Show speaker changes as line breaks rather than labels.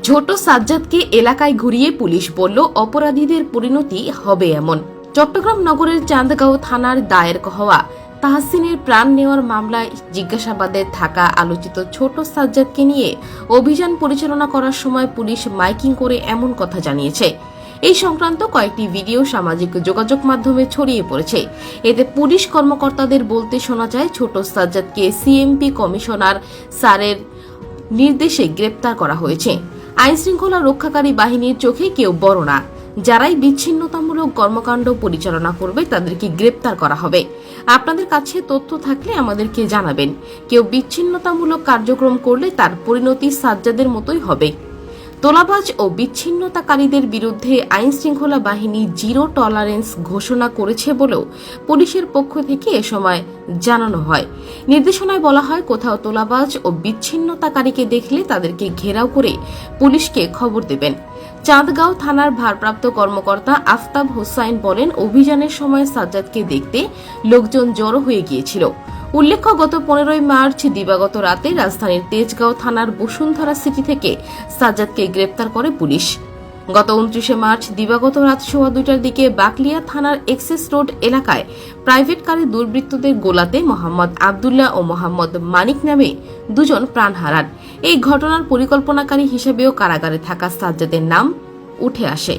ছোট সাজ্জাদকে এলাকায় ঘুরিয়ে পুলিশ বলল অপরাধীদের পরিণতি হবে এমন। চট্টগ্রাম নগরের চান্দগাঁও থানার দায়ের হওয়া তাহসিনের প্রাণ নেওয়ার মামলায় জিজ্ঞাসাবাদে থাকা আলোচিত ছোট সাজ্জাদকে নিয়ে অভিযান পরিচালনা করার সময় পুলিশ মাইকিং করে এমন কথা জানিয়েছে। এই সংক্রান্ত কয়েকটি ভিডিও সামাজিক যোগাযোগ মাধ্যমে ছড়িয়ে পড়েছে। এতে পুলিশ কর্মকর্তাদের বলতে শোনা যায়, ছোট সাজ্জাদকে সিএমপি কমিশনার স্যারের নির্দেশে গ্রেপ্তার করা হয়েছে। আইন শৃঙ্খলা রক্ষাকারী বাহিনীর চোখে কেউ বড় না। যারাই বিচ্ছিন্নতামূলক কর্মকাণ্ড পরিচালনা করবে তাদেরকে গ্রেপ্তার করা হবে। আপনাদের কাছে তথ্য থাকলে আমাদেরকে জানাবেন। কেউ বিচ্ছিন্নতামূলক কার্যক্রম করলে তার পরিণতি সাজ্জাদের মতোই হবে। তোলাবাজ ও বিচ্ছিন্নতাকারীদের বিরুদ্ধে আইন শৃঙ্খলা বাহিনী জিরো টলারেন্স ঘোষণা করেছে বলেও পুলিশের পক্ষ থেকে এ সময় জানানো হয়। নির্দেশনায় বলা হয়, কোথাও তোলাবাজ ও বিচ্ছিন্নতাকারীকে দেখলে তাদেরকে ঘেরাও করে পুলিশকে খবর দেবেন। চাঁদগাঁও থানার ভারপ্রাপ্ত কর্মকর্তা আফতাব হোসাইন বলেন, অভিযানের সময় সাজ্জাদকে দেখতে লোকজন জড়ো হয়ে গিয়েছিল। উল্লেখ্য, গত 15 মার্চ দিবাগত রাতে রাজধানীর তেজগাঁও থানার বসুন্ধরা সিটি থেকে সাজ্জাদকে গ্রেপ্তার করে পুলিশ। গত 29 মার্চ দিবাগত রাত 2:15টার দিকে বাকলিয়া থানার এক্সেস রোড এলাকায় প্রাইভেট কারে দুর্বৃত্তদের গোলাতে মোহাম্মদ আবদুল্লাহ ও মোহাম্মদ মানিক নামে দুজন প্রাণ হারান। এই ঘটনার পরিকল্পনাকারী হিসেবেও কারাগারে থাকা সাজ্জাদের নাম উঠে আসে।